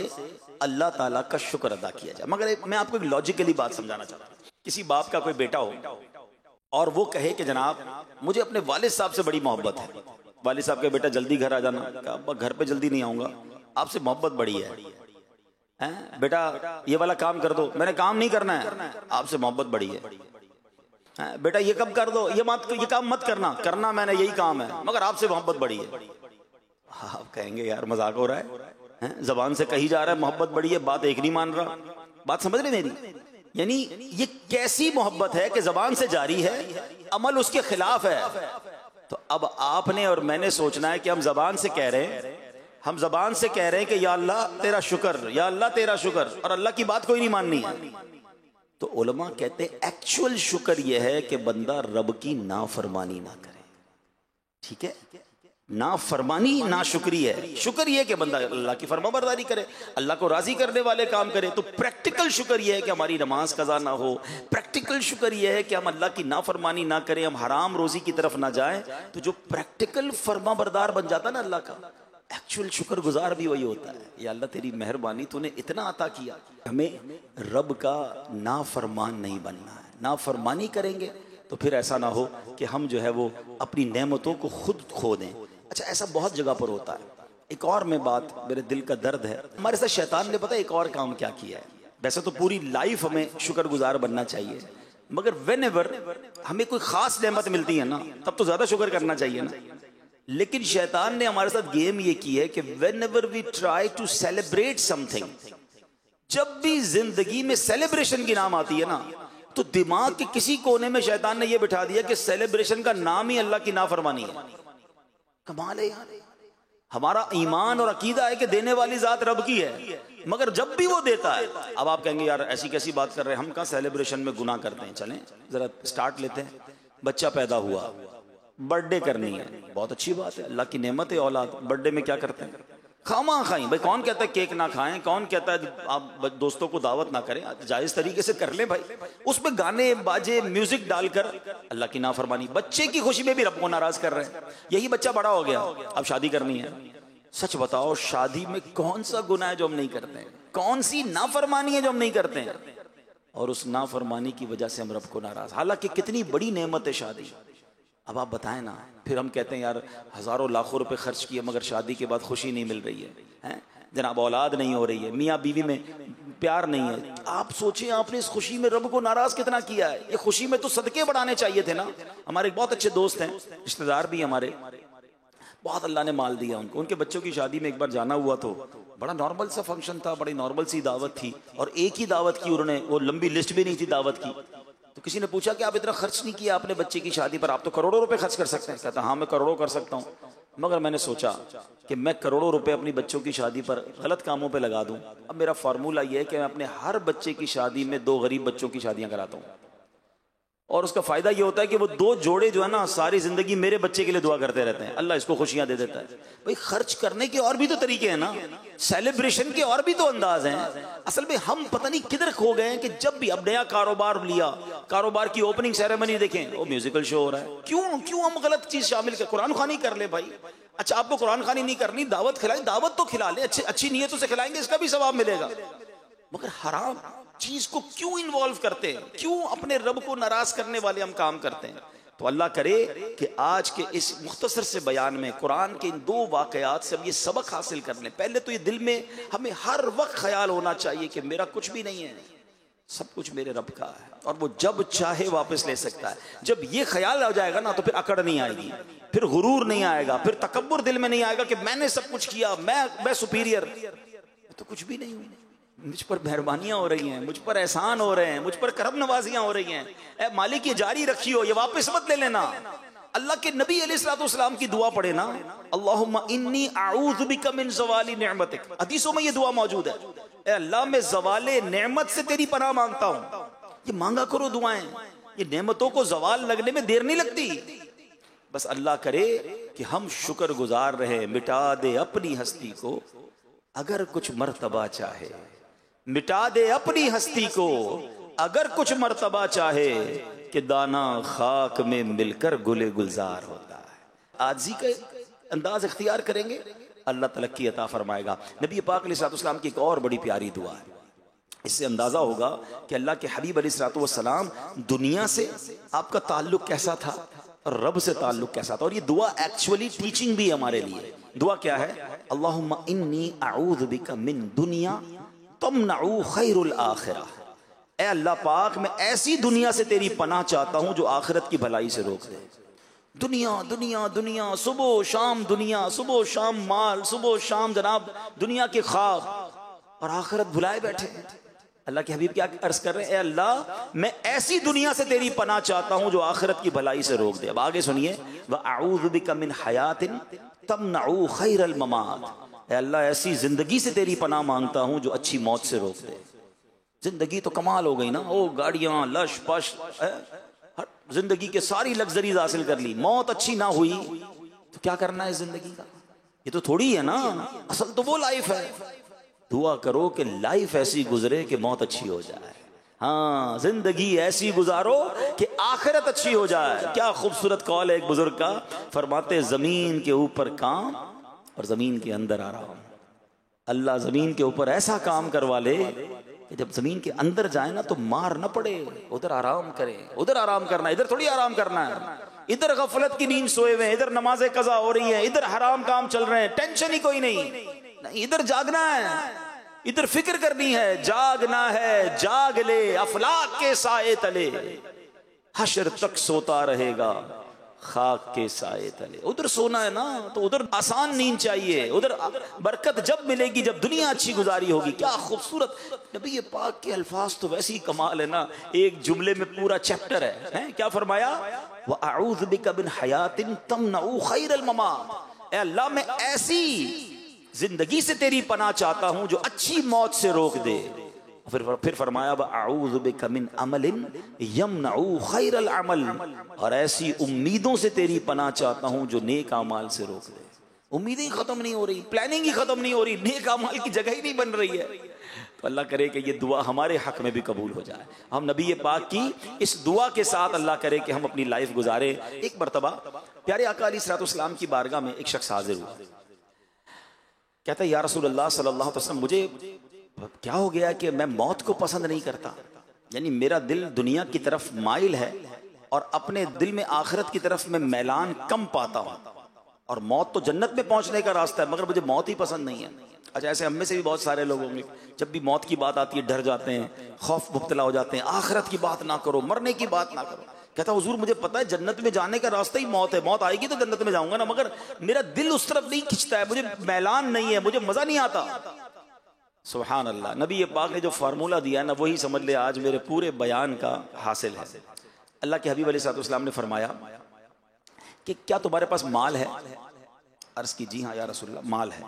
अल्लाह ताला का शुक्र अदा किया जाए। मगर मैं आपको एक लॉजिकली बात समझाना चाहता हूँ। किसी बाप का कोई बेटा हो और वो कहे कि जनाब मुझे अपने वालिद साहब से बड़ी मोहब्बत है, वालिद साहब के बेटा जल्दी घर आ जाना, अब्बा घर पे जल्दी नहीं आऊँगा, आपसे मोहब्बत बड़ी है बेटा ये वाला काम कर दो, मैंने काम नहीं करना है, आपसे मोहब्बत बड़ी है बेटा ये कब कर दो, ये काम मत करना, करना मैंने यही काम है, मगर आपसे मोहब्बत बड़ी है। आप कहेंगे यार मजाक हो रहा है, जबान से कही जा रहा है मोहब्बत बड़ी है, बात एक नहीं मान रहा। बात समझ रहे मेरी? यानी ये कैसी मोहब्बत है कि जबान से जारी है, अमल उसके खिलाफ है। तो अब आपने और मैंने सोचना है कि हम जबान से कह रहे हैं, हम जबान से कह रहे हैं कि या अल्लाह तेरा शुक्र, या अल्लाह तेरा शुक्र, और अल्लाह की बात कोई नहीं माननी है। तो उलमा कहते हैं एक्चुअल शुक्र यह है कि बंदा रब की नाफरमानी ना करे। ठीक है, नाफरमानी ना शुक्री है। शुक्र यह कि बंदा अल्लाह की फरमाबरदारी करे, अल्लाह को राजी करने वाले काम करे। तो प्रैक्टिकल शुक्र यह है कि हमारी नमाज कज़ा ना हो, प्रैक्टिकल शुक्र यह है कि हम अल्लाह की नाफरमानी ना करें, हम हराम रोजी की तरफ ना जाएं। तो जो प्रैक्टिकल फरमाबरदार बन जाता ना अल्लाह का, एक्चुअल शुक्रगुजार भी वही होता है। या अल्लाह तेरी मेहरबानी, तूने इतना अता किया। हमें रब का नाफरमान नहीं बनना है। नाफरमानी करेंगे तो फिर ऐसा ना हो कि हम जो है वो अपनी नेमतों को खुद खो दें। अच्छा, ऐसा बहुत जगह पर होता है। एक और में बात, मेरे दिल का दर्द है, हमारे साथ शैतान ने पता है एक और काम क्या किया है। वैसे तो पूरी लाइफ हमें शुक्रगुजार बनना चाहिए, मगर व्हेनेवर हमें कोई खास नेमत मिलती है ना, तब तो ज्यादा शुक्र करना चाहिए ना। लेकिन शैतान ने हमारे साथ गेम ये की है कि whenever we try to celebrate something, जब भी जिंदगी में सेलिब्रेशन की नाम आती है ना, तो दिमाग के किसी कोने में शैतान ने यह बिठा दिया कि सेलिब्रेशन का नाम ही अल्लाह की नाफरमानी है। कमाल है यार। हमारा ईमान और अकीदा है कि देने वाली जात रब की है, मगर जब भी वो देता है, अब आप कहेंगे यार ऐसी कैसी बात कर रहे हैं, हम कहाँ सेलिब्रेशन में गुनाह करते हैं। चलें जरा स्टार्ट लेते हैं। बच्चा पैदा हुआ, बर्थडे करनी है, बहुत अच्छी बात है, अल्लाह की नेमत है औलाद। बर्थडे में क्या करते हैं? खामा खाई भाई, कौन कहता है केक ना खाएं, कौन कहता है आप दोस्तों को दावत ना करें, जायज तरीके से कर ले भाई। उसमें गाने बाजे म्यूजिक डालकर अल्लाह की नाफरमानी, बच्चे की खुशी में भी रब को नाराज कर रहे हैं। यही बच्चा बड़ा हो गया, अब शादी करनी है। सच बताओ, शादी में कौन सा गुनाह है जो हम नहीं करते हैं? कौन सी नाफरमानी है जो हम नहीं करते हैं? और उस नाफरमानी की वजह से हम रब को नाराज, हालांकि कितनी बड़ी नेमत है शादी। अब आप बताएं ना, फिर हम कहते हैं यार हजारों लाखों रुपए खर्च किए मगर शादी के बाद खुशी नहीं मिल रही है, जनाब औलाद नहीं हो रही है, मियाँ बीवी में प्यार नहीं है। आप सोचें आपने इस खुशी में रब को नाराज कितना किया है। ये खुशी में तो सदके बढ़ाने चाहिए थे ना। हमारे बहुत अच्छे दोस्त हैं, रिश्तेदार भी हमारे, बहुत अल्लाह ने माल दिया उनको। उनके बच्चों की शादी में एक बार जाना हुआ तो बड़ा नॉर्मल सा फंक्शन था, बड़ी नॉर्मल सी दावत थी, और एक ही दावत की उन्होंने, वो लंबी लिस्ट भी नहीं थी दावत की। तो किसी ने पूछा कि आप इतना खर्च नहीं किया अपने बच्चे की शादी पर, आप तो करोड़ों रुपए खर्च कर सकते हैं। कहता हाँ मैं करोड़ों कर सकता हूँ, मगर मैंने सोचा कि मैं करोड़ों रुपए अपनी बच्चों की शादी पर गलत कामों पे लगा दूं। अब मेरा फार्मूला ये है कि मैं अपने हर बच्चे की शादी में 2 गरीब बच्चों की शादियां कराता हूँ, और उसका फायदा ये होता है कि वो 2 जोड़े जो है ना सारी जिंदगी मेरे बच्चे के लिए दुआ करते रहते हैं, अल्लाह इसको खुशियां दे देता है। भाई खर्च करने के और भी तो तरीके हैं ना, सेलिब्रेशन के और भी तो अंदाज हैं। असल में हम पता नहीं किधर खो गए हैं कि जब भी अब नया कारोबार लिया, कारोबार की ओपनिंग सेरेमनी देखें, वो म्यूजिकल शो हो रहा है। क्यों हम गलत चीज शामिल कर, कुरान खानी कर ले भाई। अच्छा आपको कुरान खानी नहीं करनी, दावत खिलाई, दावत तो खिला ले, अच्छी नीयतों से खिलाएंगे, इसका भी सवाब मिलेगा। मगर हराम चीज को क्यों इन्वॉल्व करते हैं? क्यों अपने रब को नाराज करने वाले हम काम करते हैं? तो अल्लाह करे कि आज के इस मुख्तसर से बयान में कुरान के इन 2 वाकयात से हम ये सबक हासिल कर लें। पहले तो ये दिल में हमें हर वक्त ख्याल होना चाहिए कि मेरा कुछ भी नहीं है, सब कुछ मेरे रब का है, और वो जब चाहे वापस ले सकता है। जब ये ख्याल आ जाएगा ना, तो फिर अकड़ नहीं आएगी, फिर गुरूर नहीं आएगा, फिर तकब्बुर दिल में नहीं आएगा कि मैंने सब कुछ किया, मैं सुपीरियर। तो कुछ भी नहीं हुई, मुझ पर मेहरबानियां हो रही हैं, मुझ पर एहसान हो रहे हैं, मुझ पर करम नवाजियां हो रही हैं। ए मालिक ये जारी रखी हो, ये वापस मत ले लेना। अल्लाह के नबी अलैहिस्सलाम की दुआ पढ़े ना, अल्लाहुम्मा इन्नी अऊज़ु बिका मिन ज़वाली निअमतिक। हदीसों में ये दुआ मौजूद है, ए अल्लाह मैं ज़वाले नेमत से तेरी पनाह मांगता हूँ। ये मांगा करो दुआएं, ये नेमतों को ज़वाल लगने में देर नहीं लगती। बस अल्लाह करे कि हम शुक्रगुजार रहे। मिटा दे अपनी हस्ती को अगर कुछ मर्तबा चाहे, मिटा दे अपनी हस्ती को अगर कुछ मर्तबा चाहे, कि दाना खाक में मिलकर गुले गुलजार होता है। आजी का अंदाज इख्तियार करेंगे, अल्लाह तरक्की अता फरमाएगा। नबी पाक अलैहिस्सलाम की एक और बड़ी प्यारी दुआ है, इससे अंदाज़ा होगा कि अल्लाह के हबीब अलैहिस्सलाम दुनिया से आपका ताल्लुक कैसा था और रब से ताल्लुक कैसा था। और ये दुआ एक्चुअली टीचिंग भी है हमारे लिए। दुआ क्या है? अल्लाहुम्मा इन्नी अऊज़ु बिका मिन दुनिया तमनउ खैरुल आखिरा। ए अल्लाह पाक, मैं ऐसी दुनिया से तेरी पनाह चाहता हूँ जो आखिरत की भलाई से रोक दे। दुनिया दुनिया दुनिया, सुबह शाम दुनिया, सुबह शाम माल, सुबह शाम जनाब दुनिया के ख्वाब, और आखिरत भुलाए बैठे। अल्लाह के हबीब क्या अर्ज कर रहे हैं? अल्लाह, मैं ऐसी दुनिया से तेरी पनाह चाहता हूं जो आखिरत की भलाई से रोक दे। अब आगे सुनिए, व अऊज़ु बिका मिन हयातिन तमनउ खैरल ममात। अल्लाह, ऐसी जिंदगी से तेरी पनाह मांगता हूं जो अच्छी मौत से रोक दे। जिंदगी तो कमाल हो गई ना, ओ गाड़ियां लश पश, जिंदगी के सारी लग्जरीज हासिल कर ली, मौत अच्छी ना हुई तो क्या करना है जिंदगी का? ये तो थोड़ी है ना, असल तो वो लाइफ है। दुआ करो कि लाइफ ऐसी गुजरे कि मौत अच्छी हो जाए। हाँ, जिंदगी ऐसी गुजारो कि आखिरत अच्छी हो जाए। क्या खूबसूरत कौल है एक बुजुर्ग का, फरमाते जमीन के ऊपर काम और जमीन के अंदर आराम। अल्लाह जमीन के ऊपर ऐसा काम करवा ले कि जब जमीन के अंदर जाए ना तो मार न पड़े, उधर आराम करे। उधर आराम करना, इधर थोड़ी आराम करना है। इधर गफलत की नींद सोए हुए, इधर नमाजें कज़ा हो रही हैं, इधर हराम काम चल रहे हैं, टेंशन ही कोई नहीं। इधर जागना है, इधर फिक्र करनी है, जागना है, जाग ले अफलाक के साए तले, हशर तक सोता रहेगा खाक के साए तले। उधर सोना है ना तो उधर आसान नींद चाहिए, उधर बरकत जब मिलेगी जब दुनिया अच्छी गुजारी होगी। क्या खूबसूरत नबी पाक के अल्फाज तो वैसे ही कमाल है ना, एक जुमले में पूरा चैप्टर है। क्या फरमाया? व अऊज़ु बिका मिन हयातिन तमनउ खैरल ममात। ए अल्लाह, मैं ऐसी जिंदगी से तेरी पनाह चाहता हूं जो अच्छी मौत से रोक दे। फिर फरमाया व अऊज़ु बिका मिन अमलिन यमनउ खैरल अमल, और ऐसी उम्मीदों से तेरी पनाह चाहता हूं जो नेक अमाल से रोक दे। उम्मीदें ही खत्म नहीं हो रही, प्लानिंग ही खत्म नहीं हो रही, नेक अमाल की जगह ही नहीं बन रही है। तो अल्लाह करे कि ये दुआ हमारे हक में भी कबूल हो जाए। हम नबी पाक की इस दुआ के साथ अल्लाह करे कि हम अपनी लाइफ गुजारे। एक मरतबा प्यारे आका अलैहिस्सलाम की बारगाह में एक शख्स हाजिर हुआ, कहता है या रसूलल्लाह सल्लल्लाहु अलैहि वसल्लम, मुझे क्या हो गया कि मैं मौत को पसंद नहीं करता। यानी मेरा दिल दुनिया की तरफ माइल है और अपने दिल में आखिरत की तरफ मैं मैलान कम पाता हूँ, और मौत तो जन्नत में पहुंचने का रास्ता है, मगर मुझे मौत ही पसंद नहीं है। अच्छा, ऐसे हम में से भी बहुत सारे लोग होंगे, जब भी मौत की बात आती है डर जाते हैं, खौफ मुब्तला हो जाते हैं, आखिरत की बात ना करो, मरने की बात ना करो। कहता हुजूर, मुझे पता है जन्नत में जाने का रास्ता ही मौत है, मौत आएगी तो जन्नत में जाऊंगा ना, मगर मेरा दिल उस तरफ नहीं खिंचता है, मुझे मैलान नहीं है, मुझे मजा नहीं आता। सुभान अल्लाह, नबी पाक ने जो फार्मूला दिया है ना, वही समझ ले आज मेरे पूरे बयान का हासिल है। अल्लाह के हबीब अलैहिस्सलाम ने फरमाया कि क्या तुम्हारे पास माल है? अर्ज की जी हाँ या रसूलल्लाह, माल है।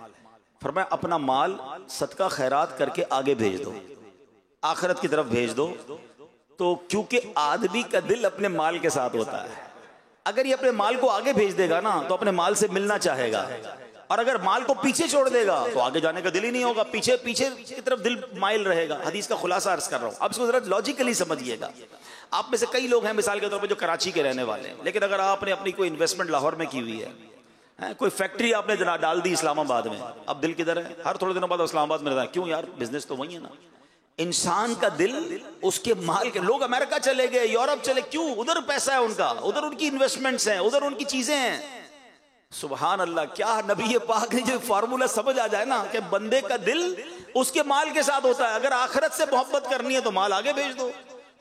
फरमाया अपना माल सदका खैरात करके आगे भेज दो, आखिरत की तरफ भेज दो। तो क्योंकि आदमी का दिल अपने माल के साथ होता है, अगर ये अपने माल को आगे भेज देगा ना तो अपने माल से मिलना चाहेगा, और अगर माल को पीछे छोड़ देगा तो आगे जाने का दिल ही नहीं होगा, पीछे पीछे की तरफ दिल माइल रहेगा। हदीस का खुलासा अर्ज कर रहा हूं, अब इसको जरा लॉजिकली समझिएगा। आप में से कई लोग हैं मिसाल के तौर पर जो कराची के रहने वाले हैं, लेकिन अगर आपने अपनी कोई इन्वेस्टमेंट लाहौर में की हुई है, कोई फैक्ट्री आपने डाल दी इस्लामाबाद में, अब दिल किधर है? हर थोड़े दिनों बाद इस्लामाबाद में रहता है। क्यों यार? बिजनेस तो वही है ना। इंसान का दिल उसके माल के, लोग अमेरिका चले गए, यूरोप चले, क्यों? उधर पैसा है उनका, उधर उनकी इन्वेस्टमेंट्स हैं, उधर उनकी चीजें हैं। सुभान अल्लाह, क्या नबी पाक ने जो फार्मूला समझ आ जाए ना कि बंदे का दिल उसके माल के साथ होता है। अगर आखिरत से मोहब्बत करनी है तो माल आगे भेज दो,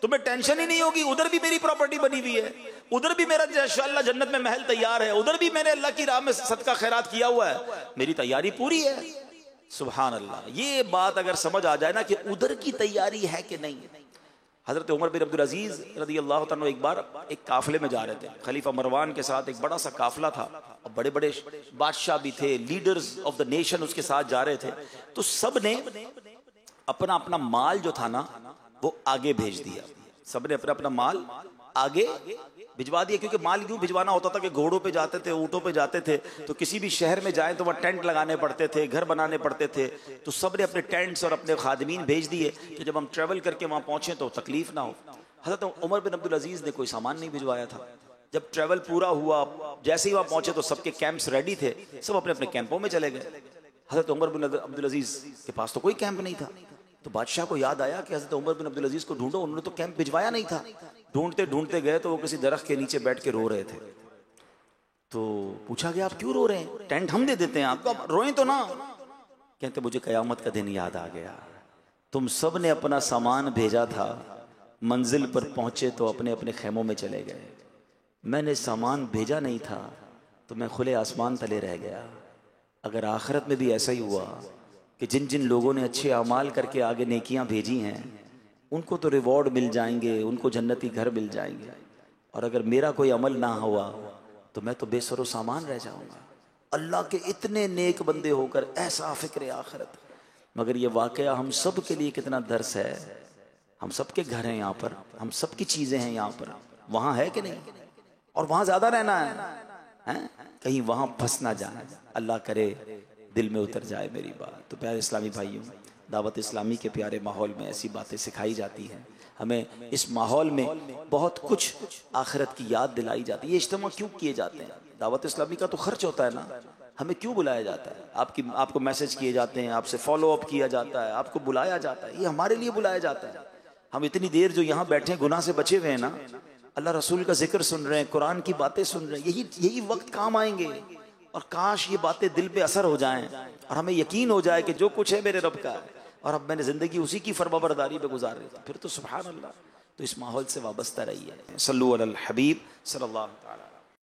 तुम्हें टेंशन ही नहीं होगी। उधर भी मेरी प्रॉपर्टी बनी हुई है, उधर भी मेरा इंशाअल्लाह जन्नत में महल तैयार है, उधर भी मैंने अल्लाह की राह में सदका खैरात किया हुआ है, मेरी तैयारी पूरी है। सुभान अल्लाह, ये बात अगर समझ आ जाए ना कि उधर की तैयारी है कि नहीं। हजरत उमर बिन अब्दुल अजीज रदी अल्लाह तआला एक बार एक काफिले में जा रहे थे, खलीफा मरवान के साथ एक बड़ा सा काफिला था, और बड़े बड़े बादशाह भी थे, लीडर्स ऑफ द नेशन उसके साथ जा रहे थे। तो सब ने अपना अपना माल जो था ना वो आगे भेज दिया, सब ने अपना अपना माल आगे भिजवा दिया। क्योंकि माल क्यों भिजवाना होता था कि घोड़ों पे जाते थे, ऊँटों पे जाते थे, तो किसी भी शहर में जाए तो वहाँ टेंट लगाने पड़ते थे, घर बनाने पड़ते थे। तो सब ने अपने टेंट्स और अपने खादमीन भेज दिए कि जब हम ट्रेवल करके वहाँ पहुँचे तो तकलीफ ना हो। हज़रत उमर बिन अब्दुल अजीज़ ने कोई सामान नहीं भिजवाया था, जब ट्रैवल पूरा हुआ, जैसे ही वहाँ पहुंचे तो सबके कैंप्स रेडी थे, सब अपने अपने कैंपों में चले गए। हज़रत उमर बिन अब्दुल अजीज़ के पास तो कोई कैंप नहीं था। तो बादशाह को याद आया कि हज़रत उमर बिन अब्दुल अजीज़ को ढूंढो, उन्होंने तो कैंप भिजवाया नहीं था। ढूंढते ढूंढते गए तो वो किसी दरख्त के नीचे बैठ के रो रहे थे। तो पूछा गया, आप क्यों रो रहे हैं? टेंट हम दे देते हैं आपको, आप रोएं तो ना। कहते, मुझे क़यामत का दिन याद आ गया। तुम सब ने अपना सामान भेजा था, मंजिल पर पहुंचे तो अपने अपने खेमों में चले गए। मैंने सामान भेजा नहीं था तो मैं खुले आसमान तले रह गया। अगर आखिरत में भी ऐसा ही हुआ कि जिन जिन लोगों ने अच्छे अमाल करके आगे नेकियां भेजी हैं उनको तो रिवॉर्ड मिल जाएंगे, उनको जन्नती घर मिल जाएंगे, और अगर मेरा कोई अमल ना हुआ तो मैं तो बेसरो सामान रह जाऊंगा। अल्लाह के इतने नेक बंदे होकर ऐसा फिक्र आखिरत। मगर ये वाकया हम सब के लिए कितना दर्स है। हम सब के घर हैं यहाँ पर, हम सब की चीज़ें हैं यहाँ पर, वहाँ है कि नहीं? और वहाँ ज़्यादा रहना है, कहीं वहाँ फंस ना जाए। अल्लाह करे दिल में उतर जाए मेरी बात। तो प्यारे इस्लामी भाइयों, दावत इस्लामी के प्यारे माहौल में ऐसी बातें सिखाई जाती हैं। हमें इस माहौल में बहुत कुछ आखिरत की याद दिलाई जाती है। ये इज्तिमा क्यों किए जाते हैं? दावत इस्लामी का तो खर्च होता है ना, हमें क्यों बुलाया जाता है? आपको मैसेज किए जाते हैं, आपसे फॉलो अप किया जाता है, आपको बुलाया जाता है, ये हमारे लिए बुलाया जाता है। हम इतनी देर जो यहाँ बैठे हैं गुनाह से बचे हुए हैं ना, अल्लाह रसूल का जिक्र सुन रहे हैं, कुरान की बातें सुन रहे हैं, यही वक्त काम आएंगे। और काश ये बातें दिल पे असर हो जाएं और हमें यकीन हो जाए कि जो कुछ है मेरे रब का है और अब मैंने ज़िंदगी उसी की फरमाबरदारी पे गुजार रही थी, फिर तो सुभान अल्लाह। तो इस माहौल से वाबस्ता रही है। सल्लु अलल हबीब सल्लल्लाहु अलैहि वसल्लम।